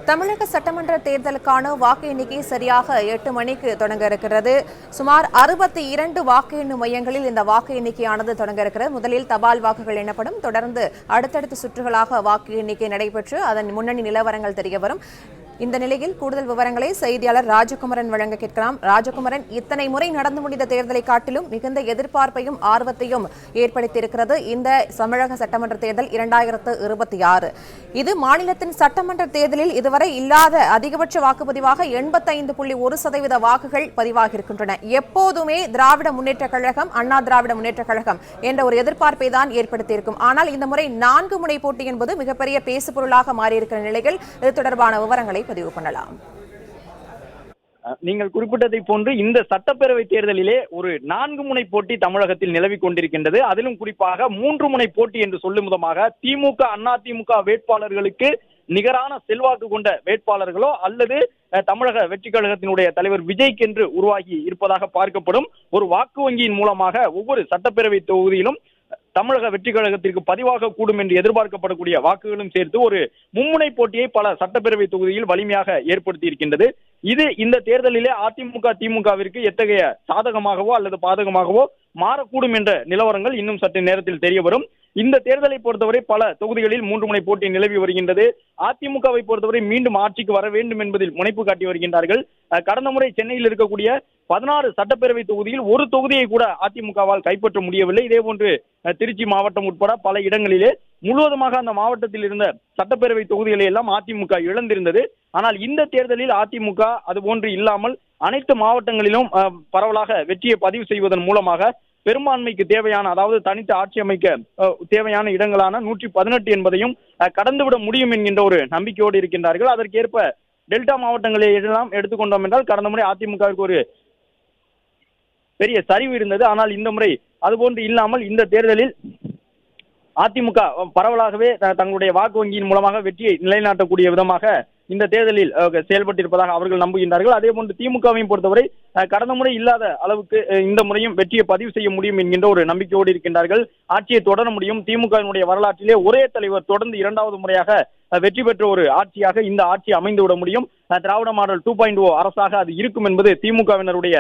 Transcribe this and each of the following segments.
தமிழக சட்டமன்ற தேர்தலுக்கான வாக்கு எண்ணிக்கை சரியாக 8 மணிக்கு தொடங்க இருக்கிறது. சுமார் 62 வாக்கு எண்ணும் மையங்களில் இந்த வாக்கு எண்ணிக்கையானது தொடங்க இருக்கிறது. முதலில் தபால் வாக்குகள் எண்ணப்படும். தொடர்ந்து அடுத்தடுத்த சுற்றுகளாக வாக்கு எண்ணிக்கை நடைபெற்று அதன் முன்னணி நிலவரங்கள் தெரியவரும். இந்த நிலையில் கூடுதல் விவரங்களை செய்தியாளர் ராஜகுமரன் வழங்க கேட்கலாம். ராஜகுமரன், இத்தனை முறை நடந்து முடிந்த தேர்தலை காட்டிலும் மிகுந்த எதிர்பார்ப்பையும் ஆர்வத்தையும் ஏற்படுத்தியிருக்கிறது இந்த தமிழக சட்டமன்ற தேர்தல் 2026. இது மாநிலத்தின் சட்டமன்ற தேர்தலில் இதுவரை இல்லாத அதிகபட்ச வாக்குப்பதிவாக 85.1% வாக்குகள் பதிவாகியிருக்கின்றன. எப்போதுமே திராவிட முன்னேற்ற கழகம், அண்ணா திராவிட முன்னேற்ற கழகம் என்ற ஒரு எதிர்பார்ப்பை தான் ஏற்படுத்தியிருக்கும். ஆனால் இந்த முறை 4 முனை போட்டி என்பது மிகப்பெரிய பேசுபொருளாக மாறியிருக்கிற நிலையில் இது தொடர்பான விவரங்களை பதிவு பண்ணலாம். நீங்கள் குறிப்பிட்டதை போன்று இந்த சட்டப்பேரவை தேர்தலிலே ஒரு 4 முனை போட்டி தமிழகத்தில் நிலவிக் கொண்டிருக்கின்றது. அதிலும் குறிப்பாக 3 முனை போட்டி என்று சொல்லும் விதமாக திமுக, அதிமுக வேட்பாளர்களுக்கு நிகரான செல்வாக்கு கொண்ட வேட்பாளர்களோ அல்லது தமிழக வெற்றி கழகத்தினுடைய தலைவர் விஜய்க்கு என்று உருவாகி இருப்பதாக பார்க்கப்படும். ஒரு வாக்கு வங்கியின் மூலமாக ஒவ்வொரு சட்டப்பேரவை தொகுதியிலும் தமிழக வெற்றி கழகத்திற்கு பதிவாக கூடும் என்று எதிர்பார்க்கப்படக்கூடிய வாக்குகளும் சேர்த்து ஒரு மும்முனை போட்டியை பல சட்டப்பேரவை தொகுதியில் வலிமையாக ஏற்படுத்தி இருக்கின்றது. இது இந்த தேர்தலிலே அதிமுக, திமுகவிற்கு எத்தகைய சாதகமாகவோ அல்லது பாதகமாகவோ மாறக்கூடும் என்ற நிலவரங்கள் இன்னும் சற்று நேரத்தில் தெரிய வரும். இந்த தேர்தலை பொறுத்தவரை பல தொகுதிகளில் 3 முனை போட்டி நிலவி வருகின்றது. அதிமுகவை பொறுத்தவரை மீண்டும் ஆட்சிக்கு வர வேண்டும் என்பதில் முனைப்பு காட்டி வருகின்றார்கள். கடந்த முறை சென்னையில் இருக்கக்கூடிய 16 சட்டப்பேரவை தொகுதியில் ஒரு தொகுதியை கூட அதிமுகவால் கைப்பற்ற முடியவில்லை. இதேபோன்று திருச்சி மாவட்டம் உட்பட பல இடங்களிலே முழுவதுமாக அந்த மாவட்டத்தில் இருந்த சட்டப்பேரவை தொகுதிகளை எல்லாம் அதிமுக இழந்திருந்தது. ஆனால் இந்த தேர்தலில் அதிமுக அதுபோன்று இல்லாமல் அனைத்து மாவட்டங்களிலும் பரவலாக வெற்றியை பதிவு செய்வதன் மூலமாக பெரும்பான்மைக்கு தேவையான, அதாவது தனித்து ஆட்சி அமைக்க தேவையான இடங்களான 118 என்பதையும் கடந்துவிட முடியும் என்கின்ற ஒரு நம்பிக்கையோடு இருக்கின்றார்கள். அதற்கேற்ப டெல்டா மாவட்டங்களை எல்லாம் எடுத்துக்கொண்டோம் என்றால் கடந்த முறை அதிமுகவிற்கு ஒரு பெரிய சரிவு இருந்தது. ஆனால் இந்த முறை அதுபோன்று இல்லாமல் இந்த தேர்தலில் அதிமுக பரவலாகவே தங்களுடைய வாக்கு வங்கியின் மூலமாக வெற்றியை நிலைநாட்டக்கூடிய விதமாக இந்த தேர்தலில் செயல்பட்டிருப்பதாக அவர்கள் நம்புகின்றார்கள். அதே போன்று திமுகவையும் பொறுத்தவரை கடந்த முறை இல்லாத அளவுக்கு இந்த முறையும் வெற்றியை பதிவு செய்ய முடியும் என்கின்ற ஒரு நம்பிக்கையோடு இருக்கின்றார்கள். ஆட்சியை தொடர முடியும். திமுகவினுடைய வரலாற்றிலே ஒரே தலைவர் தொடர்ந்து 2வது முறையாக வெற்றி பெற்ற ஒரு ஆட்சியாக இந்த ஆட்சி அமைந்துவிட முடியும். திராவிட மாடல் 2.0 அரசாக அது இருக்கும் என்பது திமுகவினருடைய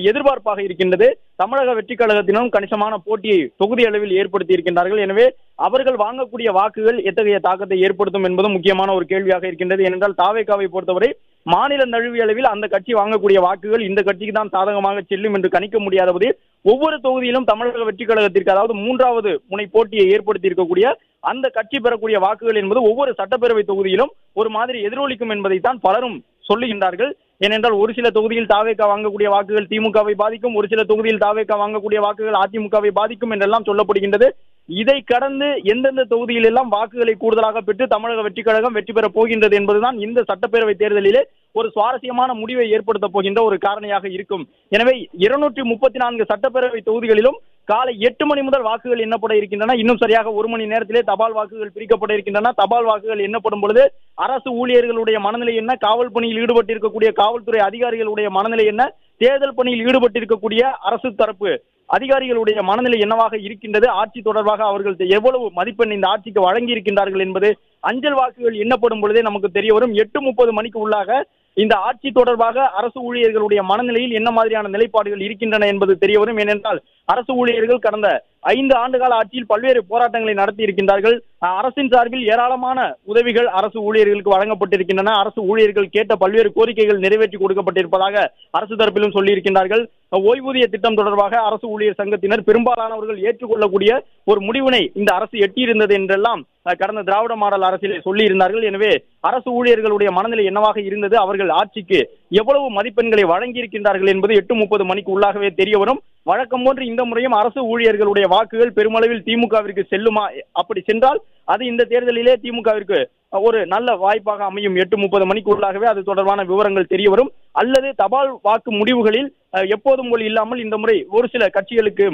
எதிர்பார்ப்பாக இருக்கின்றது. தமிழக வெற்றி கழகத்தினும் கணிசமான போட்டியை தொகுதி அளவில் ஏற்படுத்தி இருக்கின்றார்கள். எனவே அவர்கள் வாங்கக்கூடிய வாக்குகள் எத்தகைய தாக்கத்தை ஏற்படுத்தும் என்பதும் முக்கியமான ஒரு கேள்வியாக இருக்கின்றது. ஏனென்றால் தாவேகாவை பொறுத்தவரை மாநில தழுவிய அளவில் அந்த கட்சி வாங்கக்கூடிய வாக்குகள் இந்த கட்சிக்கு தான் சாதகமாக செல்லும் என்று கணிக்க முடியாதபோது ஒவ்வொரு தொகுதியிலும் தமிழக வெற்றி கழகத்திற்கு, அதாவது 3வது முனை போட்டியை ஏற்படுத்தி இருக்கக்கூடிய அந்த கட்சி பெறக்கூடிய வாக்குகள் என்பது ஒவ்வொரு சட்டப்பேரவை தொகுதியிலும் ஒரு மாதிரி எதிரொலிக்கும் என்பதைத்தான் பலரும் சொல்லுகின்றார்கள். ஏனென்றால் ஒரு சில தொகுதியில் தாவேகா வாங்கக்கூடிய வாக்குகள் திமுகவை பாதிக்கும், ஒரு சில தொகுதியில் தாவேகா வாங்கக்கூடிய வாக்குகள் அதிமுகவை பாதிக்கும் என்றெல்லாம் சொல்லப்படுகின்றது. இதை கடந்து எந்தெந்த தொகுதியில் எல்லாம் வாக்குகளை கூடுதலாக பெற்று தமிழக வெற்றி கழகம் வெற்றி பெறப் போகின்றது என்பதுதான் இந்த சட்டப்பேரவை தேர்தலிலே ஒரு சுவாரஸ்யமான முடிவை ஏற்படுத்த போகின்ற ஒரு காரணியாக இருக்கும். எனவே 234 சட்டப்பேரவை தொகுதிகளிலும் காலை 8 மணி முதல் வாக்குகள் எண்ணப்பட இருக்கின்றன. இன்னும் சரியாக 1 மணி நேரத்திலே தபால் வாக்குகள் பிரிக்கப்பட இருக்கின்றன. தபால் வாக்குகள் எண்ணப்படும் பொழுது அரசு ஊழியர்களுடைய மனநிலை என்ன, காவல் பணியில் ஈடுபட்டிருக்கக்கூடிய காவல்துறை அதிகாரிகளுடைய மனநிலை என்ன, தேர்தல் பணியில் ஈடுபட்டிருக்கக்கூடிய அரசு தரப்பு அதிகாரிகளுடைய மனநிலை என்னவாக இருக்கின்றது, ஆட்சி தொடர்பாக அவர்கள் எவ்வளவு மதிப்பெண் இந்த ஆட்சிக்கு வழங்கி இருக்கின்றார்கள் என்பது அஞ்சல் வாக்குகள் எண்ணப்படும் பொழுதே நமக்கு தெரிய வரும். 8:30 மணிக்கு உள்ளாக இந்த ஆட்சி தொடர்பாக அரசு ஊழியர்களுடைய மனநிலையில் என்ன மாதிரியான நிலைப்பாடுகள் இருக்கின்றன என்பது தெரிய வரும். ஏனென்றால் அரசு ஊழியர்கள் கடந்த 5 ஆண்டுகால ஆட்சியில் பல்வேறு போராட்டங்களை நடத்தி இருக்கின்றார்கள். அரசின் சார்பில் ஏராளமான உதவிகள் அரசு ஊழியர்களுக்கு வழங்கப்பட்டிருக்கின்றன. அரசு ஊழியர்கள் கேட்ட பல்வேறு கோரிக்கைகள் நிறைவேற்றி கொடுக்கப்பட்டிருப்பதாக அரசு தரப்பிலும் சொல்லியிருக்கின்றார்கள். ஓய்வூதிய திட்டம் தொடர்பாக அரசு ஊழியர் சங்கத்தினர் பெரும்பாலானவர்கள் ஏற்றுக்கொள்ளக்கூடிய ஒரு முடிவினை இந்த அரசு எட்டியிருந்தது என்றெல்லாம் கடந்த திராவிட மாடல் அரசிலே சொல்லி இருந்தார்கள். எனவே அரசு ஊழியர்களுடைய மனநிலை என்னவாக இருந்தது, அவர்கள் ஆட்சிக்கு எவ்வளவு மதிப்பெண்களை வழங்கி இருக்கின்றார்கள் என்பது 8:30 மணிக்கு உள்ளாகவே தெரிய வரும். வழக்கம் போன்று இந்த முறையும் அரசு ஊழியர்களுடைய வாக்குகள் பெருமளவில் திமுகவிற்கு செல்லுமா? அப்படி சென்றால் அது இந்த தேர்தலிலே திமுகவிற்கு ஒரு நல்ல வாய்ப்பாக அமையும். 8:30 மணிக்கு உள்ளாகவே அது தொடர்பான விவரங்கள் தெரிய வரும். அல்லது தபால் வாக்கு முடிவுகளில் எப்போதும் போல் இல்லாமல் இந்த முறை ஒரு சில கட்சிகளுக்கு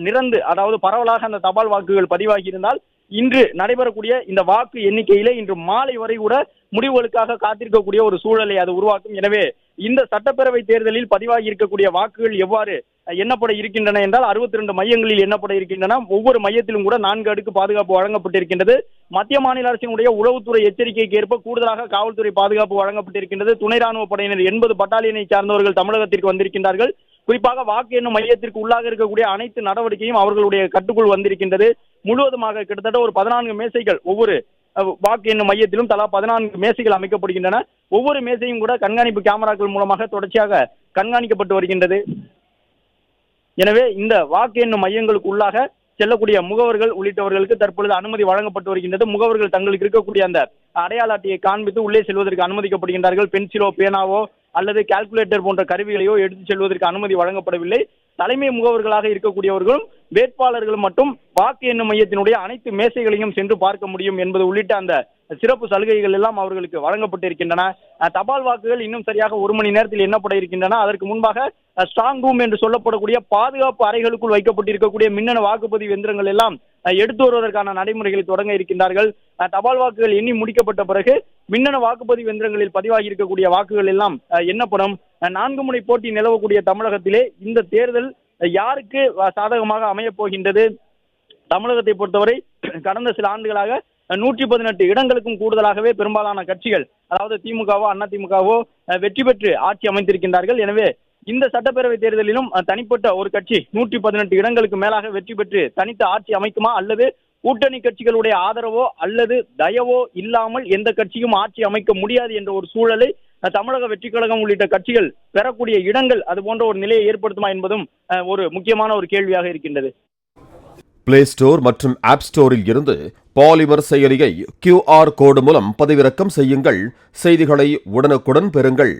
நிறந்து, அதாவது பரவலாக அந்த தபால் வாக்குகள் பதிவாகி இருந்தால் இன்று நடைபெறக்கூடிய இந்த வாக்கு எண்ணிக்கையிலே இன்று மாலை வரை கூட முடிவுகளுக்காக காத்திருக்கக்கூடிய ஒரு சூழலை அது உருவாக்கும். எனவே இந்த சட்டப்பேரவை தேர்தலில் பதிவாகி இருக்கக்கூடிய வாக்குகள் எவ்வாறு எண்ணப்பட இருக்கின்றன என்றால் 62 மையங்களில் எண்ணப்பட இருக்கின்றன. ஒவ்வொரு மையத்திலும் கூட 4 அடுக்கு பாதுகாப்பு வழங்கப்பட்டிருக்கின்றது. மத்திய மாநில அரசினுடைய உளவுத்துறை எச்சரிக்கைக்கு ஏற்ப கூடுதலாக காவல்துறை பாதுகாப்பு வழங்கப்பட்டிருக்கின்றது. துணை ராணுவ படையினர் 80 பட்டாலியனை சார்ந்தவர்கள் தமிழகத்திற்கு வந்திருக்கின்றார்கள். குறிப்பாக வாக்கு எண்ணும் மையத்திற்கு உள்ளாக இருக்கக்கூடிய அனைத்து நடவடிக்கையும் அவர்களுடைய கட்டுக்குள் வந்திருக்கின்றது. முழுவதுமாக கிட்டத்தட்ட ஒரு 14 மேசைகள் ஒவ்வொரு வாக்கு எண்ணும் மையத்திலும் தலா 14 மேசைகள் அமைக்கப்படுகின்றன. ஒவ்வொரு மேசையும் கூட கண்காணிப்பு கேமராக்கள் மூலமாக தொடர்ச்சியாக கண்காணிக்கப்பட்டு வருகின்றது. எனவே இந்த வாக்கு எண்ணும் மையங்களுக்கு உள்ளாக செல்லக்கூடிய முகவர்கள் உள்ளிட்டவர்களுக்கு தற்பொழுது அனுமதி வழங்கப்பட்டு வருகின்றது. முகவர்கள் தங்களுக்கு இருக்கக்கூடிய அந்த அடையாள அட்டையை காண்பித்து உள்ளே செல்வதற்கு அனுமதிக்கப்படுகின்றார்கள். பென்சிலோ பேனாவோ அல்லது கால்குலேட்டர் போன்ற கருவிகளையோ எடுத்துச் செல்வதற்கு அனுமதி வழங்கப்படவில்லை. தலைமை முகவர்களாக இருக்கக்கூடியவர்களும் வேட்பாளர்களும் மட்டும் வாக்கு எண்ணும் மையத்தினுடைய அனைத்து மேசைகளையும் சென்று பார்க்க முடியும் என்பது உள்ளிட்ட அந்த சிறப்பு சலுகைகள் எல்லாம் அவர்களுக்கு வழங்கப்பட்டிருக்கின்றன. தபால் வாக்குகள் இன்னும் சரியாக 1 மணி நேரத்தில் எண்ணப்பட இருக்கின்றன. அதற்கு முன்பாக ஸ்ட்ராங் ரூம் என்று சொல்லப்படக்கூடிய பாதுகாப்பு அறைகளுக்குள் வைக்கப்பட்டிருக்கக்கூடிய மின்னணு வாக்குப்பதிவு எந்திரங்கள் எல்லாம் எடுத்து வருவதற்கான நடைமுறைகளை தொடங்க இருக்கின்றார்கள். தபால் வாக்குகள் எண்ணி முடிக்கப்பட்ட பிறகு மின்னணு வாக்குப்பதிவு எந்திரங்களில் பதிவாகி இருக்கக்கூடிய வாக்குகள் எல்லாம் எண்ணப்படும். 4 முனை போட்டி நிலவக்கூடிய தமிழகத்திலே இந்த தேர்தல் யாருக்கு சாதகமாக அமையப் போகின்றது? தமிழகத்தை பொறுத்தவரை கடந்த சில ஆண்டுகளாக 118 இடங்களுக்கும் கூடுதலாகவே பெரும்பாலான கட்சிகள், அதாவது திமுகவோ அதிமுகவோ வெற்றி பெற்று ஆட்சி அமைத்திருக்கின்றார்கள். எனவே இந்த சட்டப்பேரவை தேர்தலிலும் தனிப்பட்ட ஒரு கட்சி 118 இடங்களுக்கு மேலாக வெற்றி பெற்று தனித்த ஆட்சி அமைக்குமா, அல்லது கூட்டணி கட்சிகளுடைய ஆதரவோ அல்லது தயவோ இல்லாமல் எந்த கட்சியும் ஆட்சி அமைக்க முடியாது என்ற ஒரு சூழலை தமிழக வெற்றி கழகம் உள்ளிட்ட கட்சிகள் பெறக்கூடிய இடங்கள் அது போன்ற ஒரு நிலையை ஏற்படுத்துமா என்பதும் ஒரு முக்கியமான ஒரு கேள்வியாக இருக்கின்றது. பிளே ஸ்டோர் மற்றும் ஆப் ஸ்டோரில் இருந்து பாலிமர் செயலியை QR கோடு மூலம் பதிவிறக்கம் செய்யுங்கள். செய்திகளை உடனுக்குடன் பெறுங்கள்.